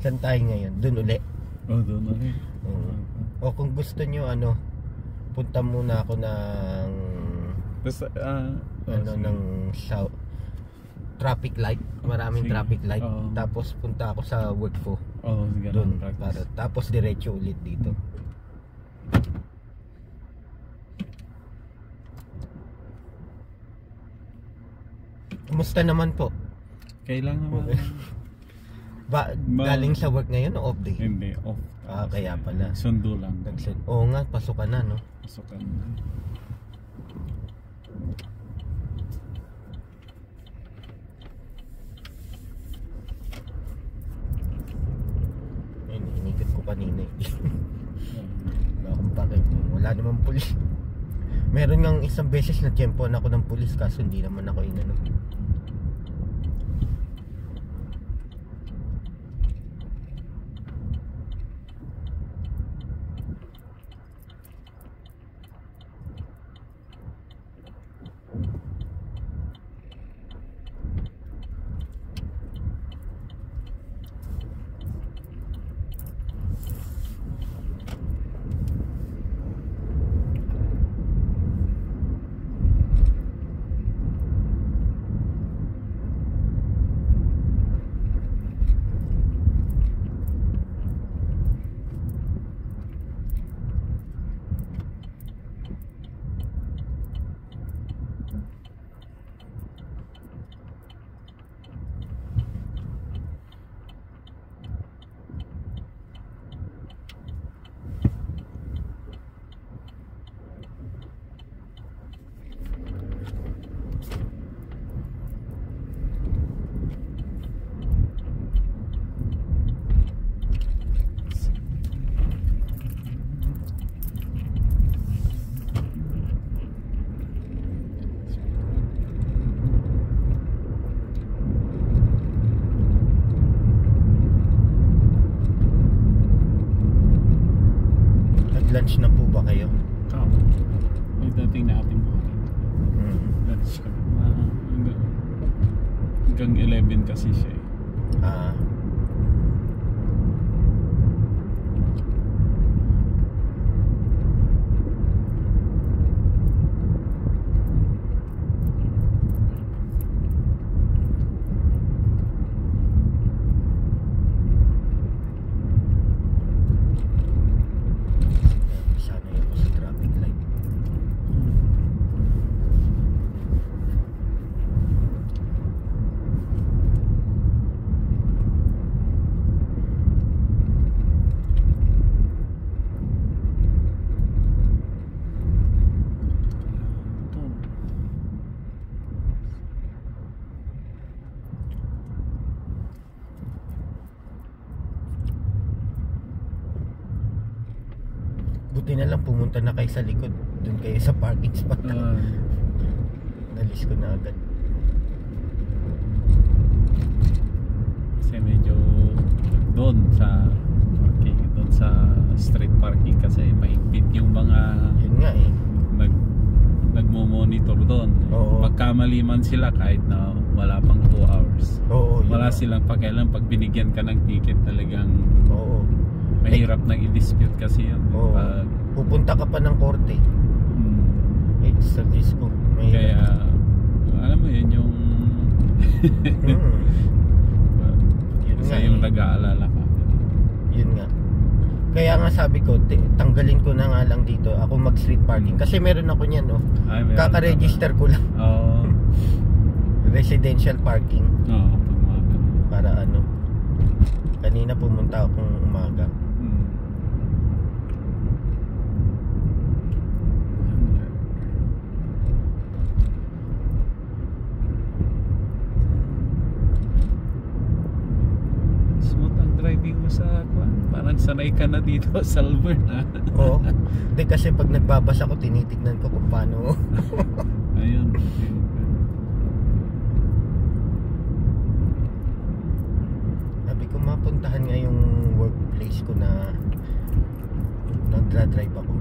Saan tayo ngayon? Doon uli? Doon ulit. O kung gusto nyo, punta muna ako ng Basta, ng south traffic light. Maraming Sige. traffic light. Oo. Tapos punta ako sa work ko. sige Doon. lang, practice. Tapos diretso ulit dito. Kumusta naman po? Kailan naman? Galing sa work ngayon o off day? Hindi, off. Kaya pala. Sundo lang. Oo nga, pasok ka na, no? Pasukan. Ayun, inikot ko kanina eh. Wala akong pake. Wala naman pulis. Meron ngang isang beses na tiyempoan ako ng pulis kaso hindi naman ako inano. Lunch na po ba kayo? Oo. May dating natin po. Lunch kami. Hanggang 11 kasi siya eh. Buti na lang pumunta na kayo sa likod. Doon kayo sa parking spot. Nalis ko na agad. Kasi medyo doon sa parking, doon sa street parking kasi mahigpit yung mga Yun nga eh. nagmo-monitor doon. Oo. Pagkamali man sila kahit na wala pang 2 hours. Oo, yun Wala nga. silang pakialam pag binigyan ka ng ticket, talagang Oo. mahirap nang i-dispute kasi yun. Oo. Pag, Pupunta ka pa ng korte. Sa disco. kaya alam mo yun yung Yun nga sa yung eh. nag-aalala ka. Yun nga. Kaya nga sabi ko, tanggalin ko na nga lang dito. Ako mag street parking. Kasi meron ako niyan, no? Ay, meron Kaka-register ko lang. Oo. Residential parking. Oo, pag mga ganun. Para ano. Kanina pumunta akong umaga. Smooth ang driving mo sa kwan. Parang sanay ka na dito sa Salvern, ha? Oo. Hindi kasi pag nagbabasa ko, tinitignan ko kung paano. Ayun. Sabi ko mapuntahan nga yung workplace ko na nagdra-drive ako.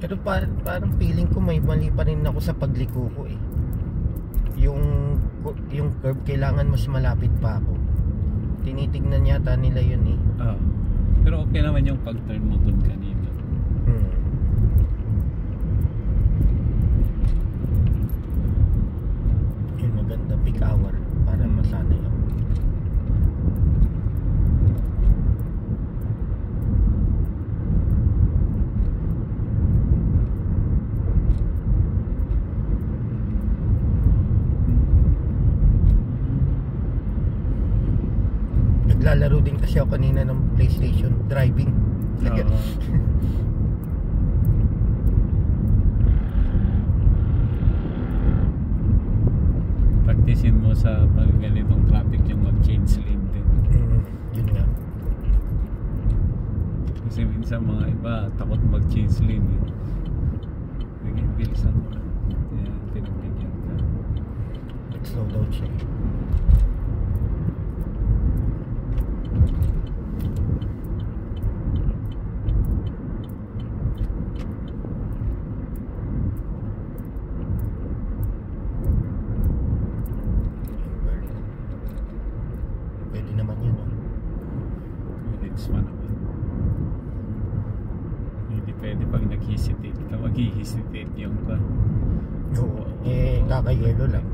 Pero parang feeling ko may mali pa rin ako sa pagliko ko eh. Yung curve kailangan mas malapit pa ako. Tinitignan yata nila yun eh. Pero okay naman yung pag-turn mo dun kanina. Yung maganda peak hour para masanay ako. Naglalaro din kasi ako kanina ng PlayStation driving. Practicein mo sa pag ganitong traffic yung mag-change lane din. Yun nga. Kasi minsan mga iba takot mag-change lane eh. Sige, bilisan mo. Kaya pinagbigyan ka. Slow down siya. Pwede naman yun, no? Minutes pa naman. Hindi pwede pag nag-hesitate ka, mag-hesitate yung ka. Oo. Kakayelo lang.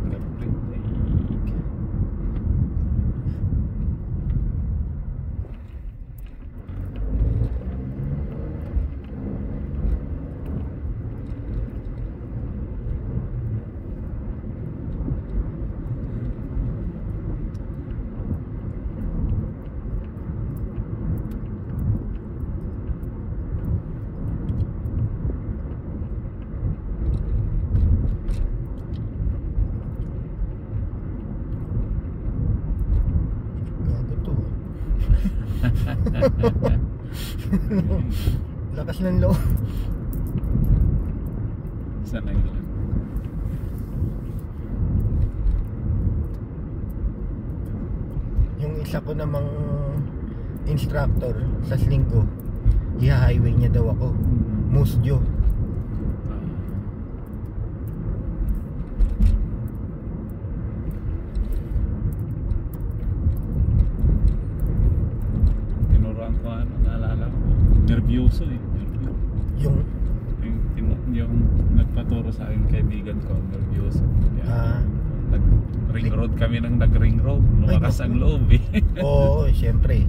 Lakas ng loob. Sanay lang. Yung isa ko namang instructor sa Slingo, i-highway niya daw ako. Musjo. Tinuruan ko naalala ko. Nervyoso eh. Yung nagpaturo sa akin kaibigan ko, nervyoso. Nag-ring road kami ng nag-ring road. Lumakas ang loob eh. Oo, syempre.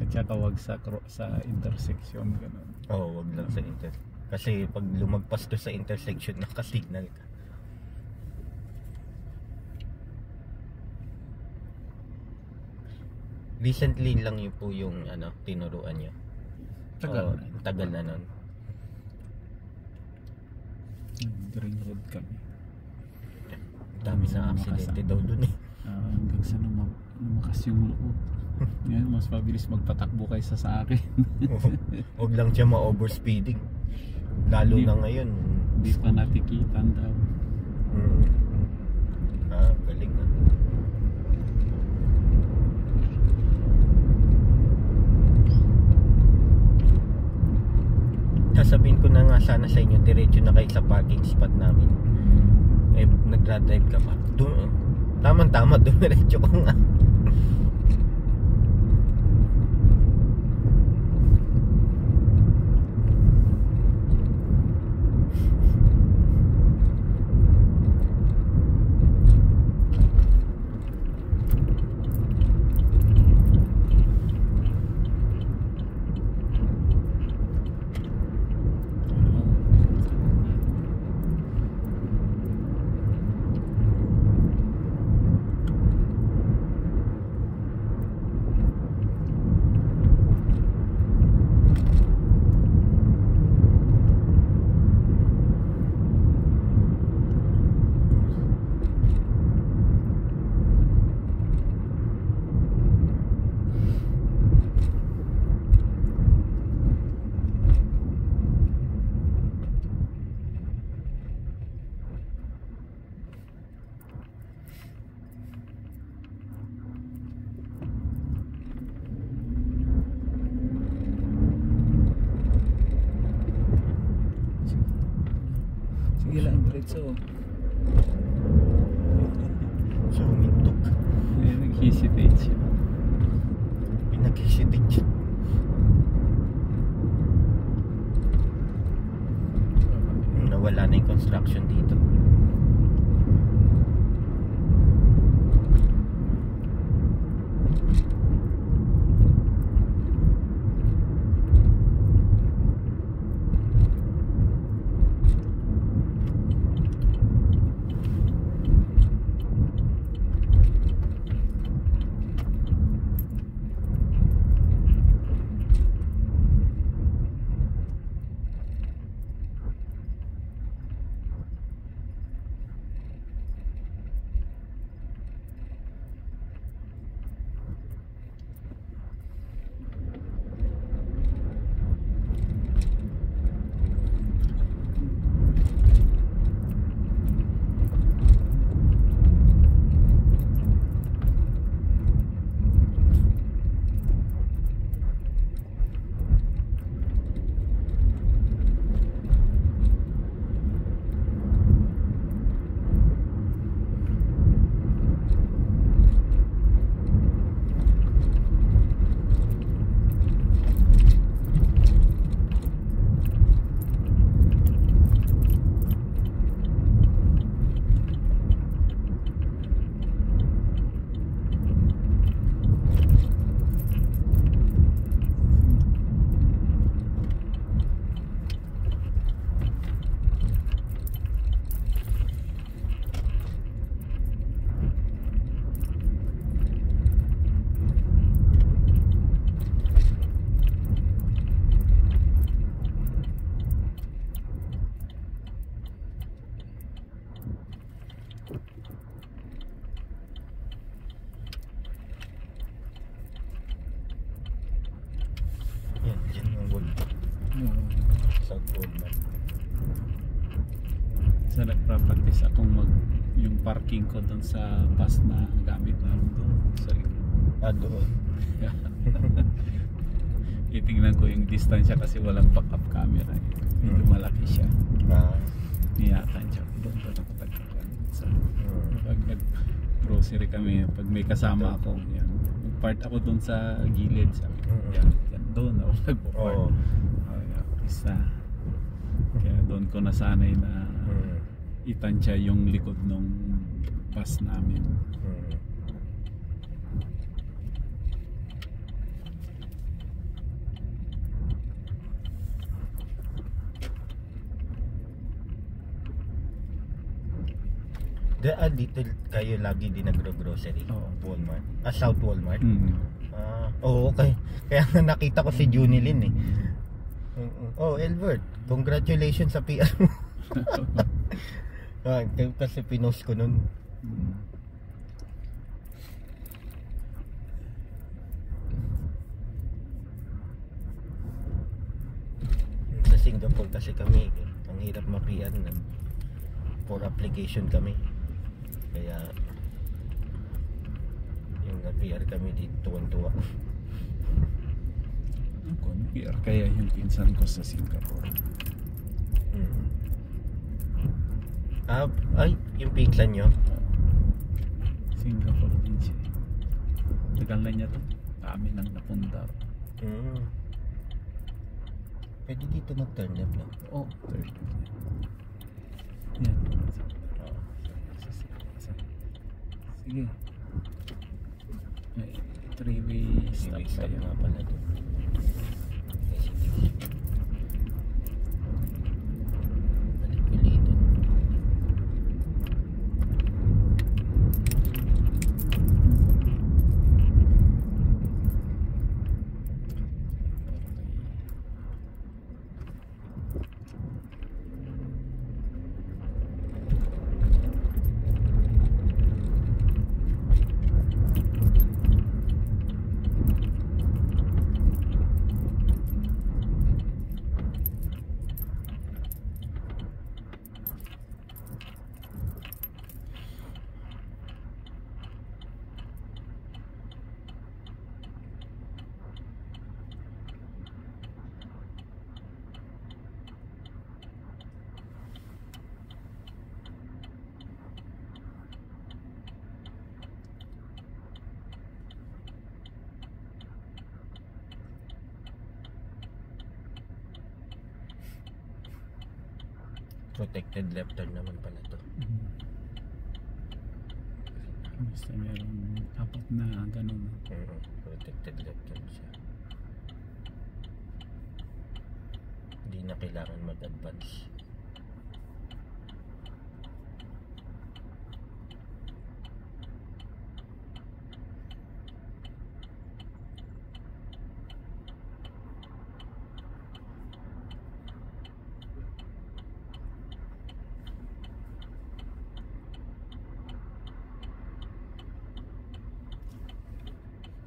At saka wag sa intersection ganun. Oo, wag lang sa kasi pag lumagpas to sa intersection naka-signal ka. Recently lang yun po yung tinuruan niyo. Tagal na nun. Ring road kami. Dami na aksidente daw dun eh. Hanggang sa lumakas yung loob. Yan, mas mabilis magpatakbo kaysa sa akin. Huwag lang siya ma-overspeeding. Lalo na ngayon. Hindi pa natikitan daw. Galing na. Sasabihin ko na nga sana sa inyo, diretso na kayo sa parking spot namin. Nagdra-drive ka pa. Tama-tama, dumiretso ko nga. diretso. Sa humintok. Nag-hesitate siya. Pinag-hesitate siya. Nawala na yung construction dito. Yan yung Walmart. South Walmart. So nagpa-practice akong yung parking ko doon sa bus na gamit namin doon sa likod. Doon. Titingnan ko yung distansya kasi walang backup camera. Medyo malaki siya. Niyatan siya. Doon ako nakatagpagan. So, pag nag-grocery kami, pag may kasama ako, yan. Mag-part ako doon sa gilid. Yan doon ako nagpo-part. Kaya doon ko nasanay na itansya yung likod ng bus namin. Dito kayo lagi din nagro-grocery? Walmart? South Walmart? Okay. Kaya nga nakita ko si Junilyn eh. Elbert, congratulations sa PR mo. Kasi pinost ko nun. Sa Singapore kasi kami, ang hirap ma-PR na. For application kami. Kaya yung na-PR kami dito tuwan-tuwa. PR kaya yung pinsan ko sa Singapore. Ay, yung pinsan nyo? Singapore din siya. Tagal na niya to. Dami nang napunta. Pwede dito mag-turn left na? Turn. Yan. Sige. Three-way stop tayo. Nga pala to. Balik ulit ito. protected left turn naman pala to. Basta meron apat na ganun. Protected left turn siya. Hindi na kailangan mag-advance.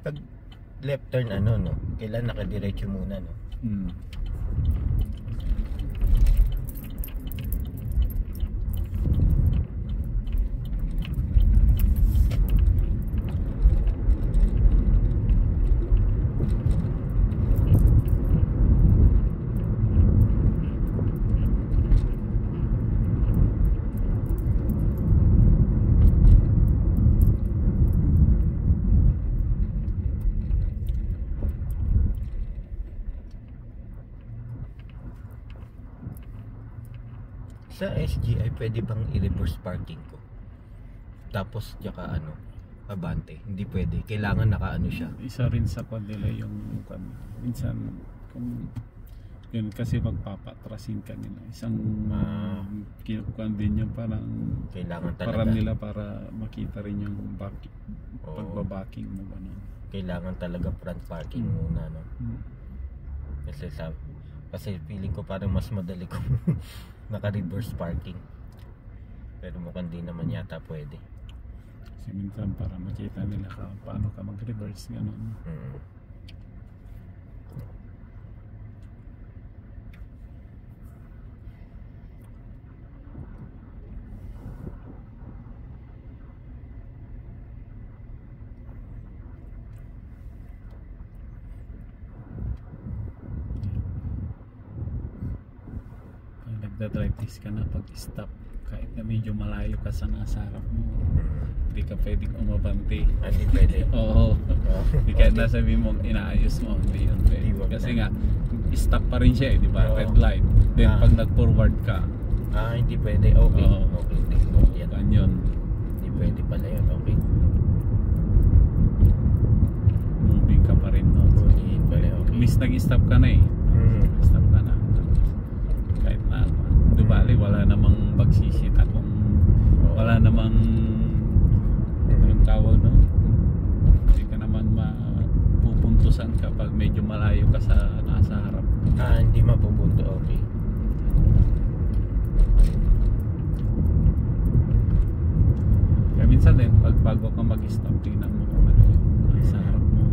Pag left turn no, kailan nakadiretso muna no. Sa SGI pwede bang i-reverse parking ko? Tapos tsaka abante. Hindi pwede. Kailangan nakaano siya. Isa rin sa kanila yung minsan kung yun kasi magpapatrasin ka nila. Isang kinukuhan din yung parang kailangan talaga. Para nila para makita rin yung pagbabacking mo ganun. Kailangan talaga front parking muna no. Kasi feeling ko parang mas madali kung naka-reverse parking. Pero mukhang di naman yata pwede. Kasi minsan para makita nila paano ka mag-reverse ganun. Nagda-drive test ka na pag stop kahit na medyo malayo ka sa nasa harap mo hindi ka pwedeng umabante. Hindi pwede? Oo. Hindi kahit nasabi mo inaayos mo hindi yun pwede kasi nga stop pa rin siya di ba? Red light then pag nag-forward ka hindi pwede. Okay. Okay. Yun. Hindi pwede pala yun. Okay. Moving ka pa rin no? Okay. Miss nag-stop ka na stop ka na kahit na dubali wala namang magsisita kung wala namang yung tawag no hindi ka naman mapupuntusan kapag medyo malayo ka sa nasa harap. Hindi mapupunto. Okay. Kaya minsan din pag bago ka mag-stop tingnan mo kung ano yung nasa harap mo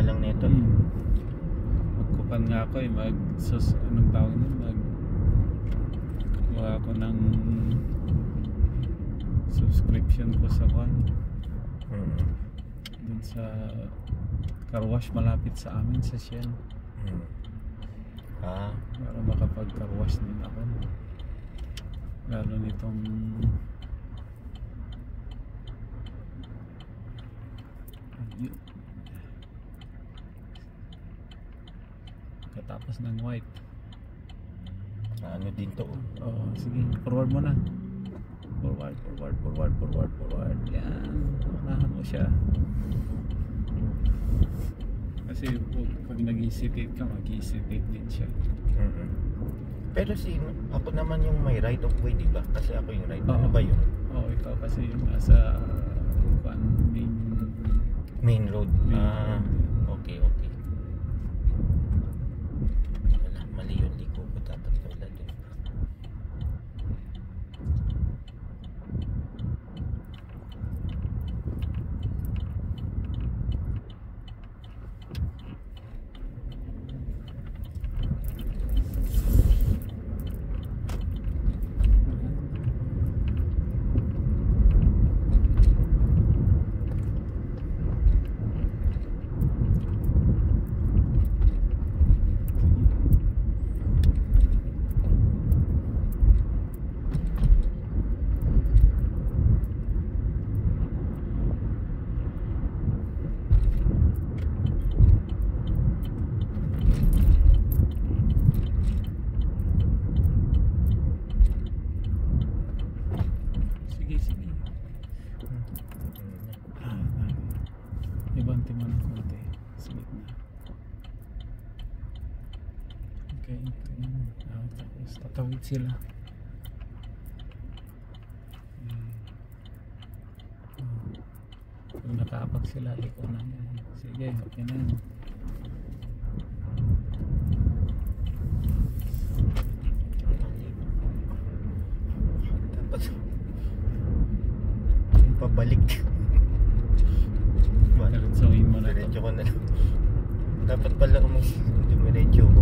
lang nito. Magkupan nga ako anong tawag nun? Kuha ako ng subscription ko sa dun sa car wash malapit sa amin sa Shell. Para makapag car wash din ako. Lalo nitong katapos ng white. Ano din to? Sige, forward mo na. Forward. Yan. Unahan mo siya. Kasi pag nag-hesitate ka, mag-hesitate din siya. Pero ako naman yung may right of way, di ba? Kasi ako yung right. Ano ba yun? Ikaw kasi yung nasa main road. Okay. Wala, mali yun. Di ko dapat wala din. Ibante mo ng konti sa gitna. Okay. Tapos tatawid sila. Pag nakapag sila, liko na yan. Sige, okay na yan. Tapos pabalik. Diretsuhin mo na ito. Diretso ko na lang. Dapat pala dumiretso ko.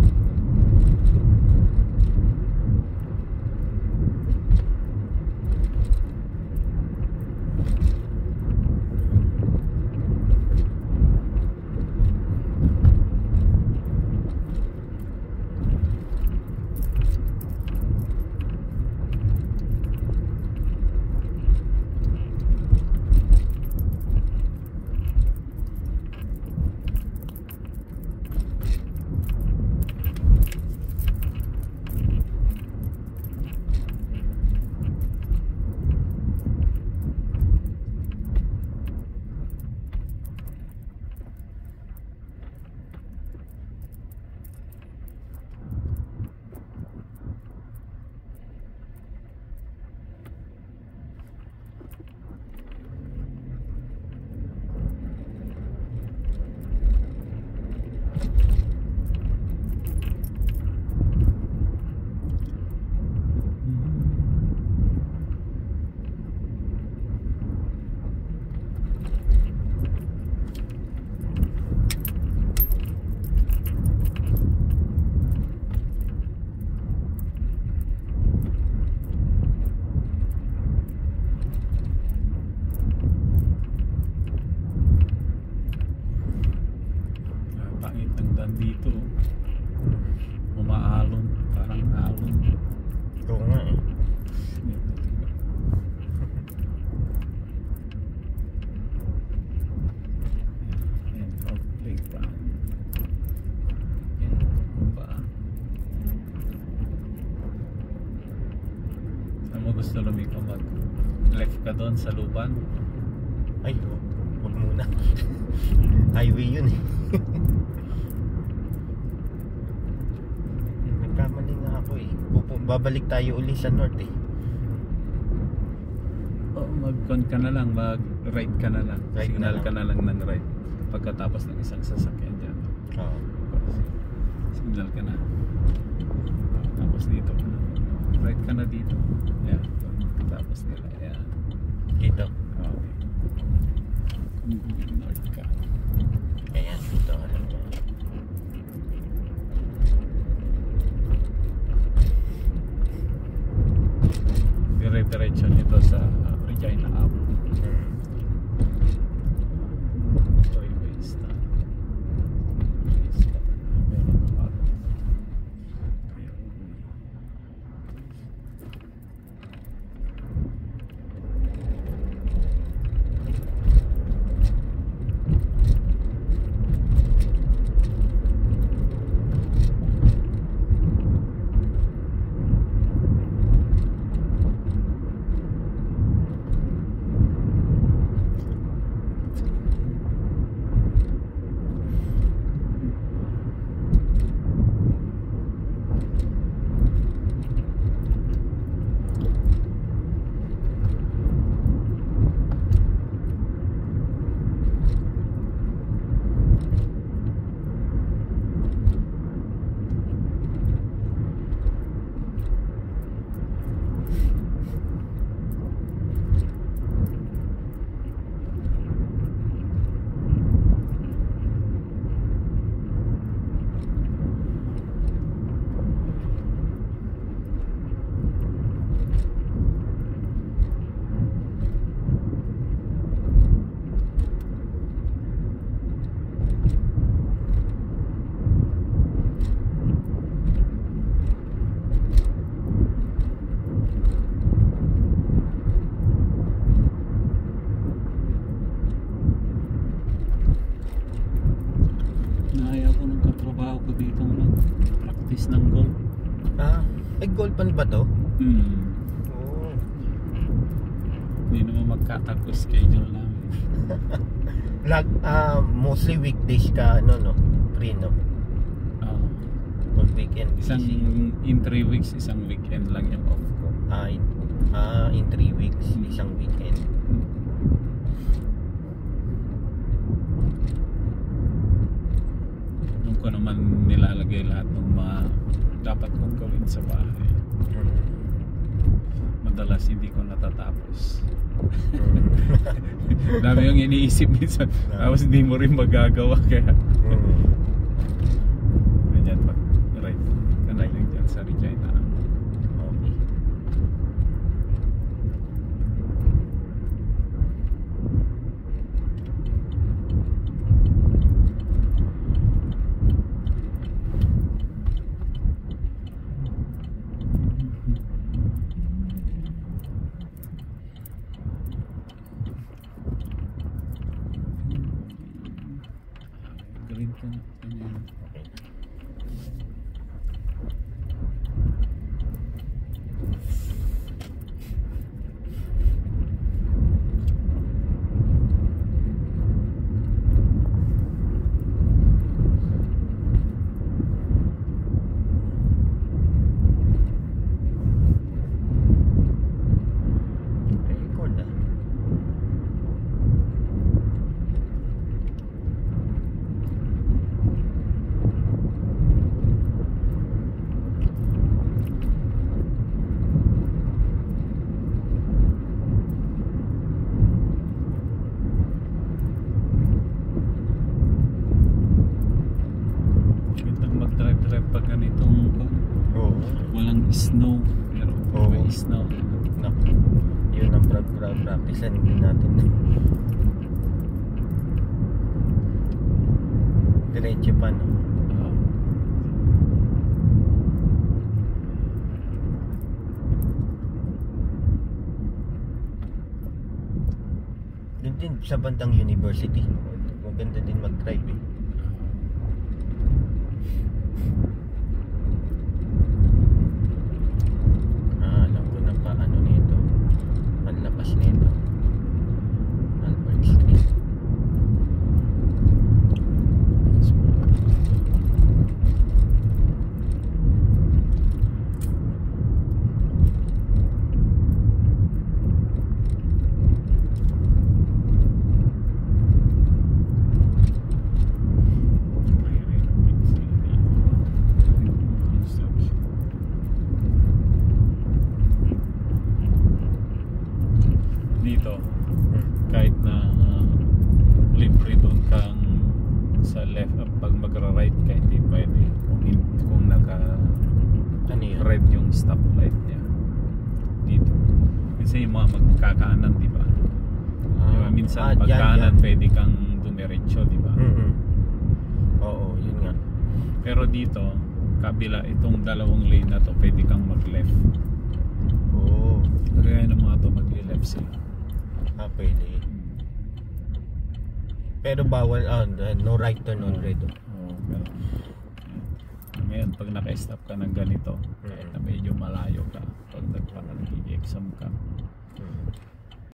Dito umaalon, parang alon. Oo nga eh. Playground. Saan mo gusto lumiko? Mag left ka doon sa Luban? Ay, huwag muna. Highway yun eh. Nagkamali nga ako eh. Babalik tayo uli sa north eh. Mag-con ka na lang, mag-right ka na lang. Right Signal na lang. ka na lang ng right pagkatapos ng isang sasakyan dyan. Oo. Signal ka na. Tapos dito ka na. Right ka na dito. Yan. Tapos nila. Yan. Dito. Okay. Kung north ka. Ayan, dito ka rin. Dire-diretso nito sa Regina Ave. Ng golf. Golfan ba to? Oo. Hindi naman magkatagpo schedule namin. Mostly weekdays ka, free, no? Pag weekend. In 3 weeks, isang weekend lang yung off ko. In 3 weeks, isang weekend. Doon ko naman nilalagay lahat ng mga dapat kong gawin sa bahay. Madalas hindi ko natatapos. Dami yung iniisip minsan, tapos hindi mo rin magagawa, kaya ganyan pa. Right. Kanay lang dyan sa Regina. Okay. Snow, pero may snow. Yun ang practicean din natin. Diretso pa, no? Doon din sa bandang university, maganda din mag-drive, eh. magra-right ka, hindi pwede kung naka Ano yun? red yung stoplight niya dito. Kasi yung mga magkakaanan, di ba? Diba, minsan pagkaanan pwede kang dumiretso, di ba? Oo, yun nga. Pero dito, kabila itong dalawang lane na to, pwede kang mag-left. Oo. Kaya ng mga to mag-left sila. Pwede. Pero bawal, no right turn on red. Oo, pero ngayon, pag naka-stop ka ng ganito, kahit na medyo malayo ka, pag nag-exam ka,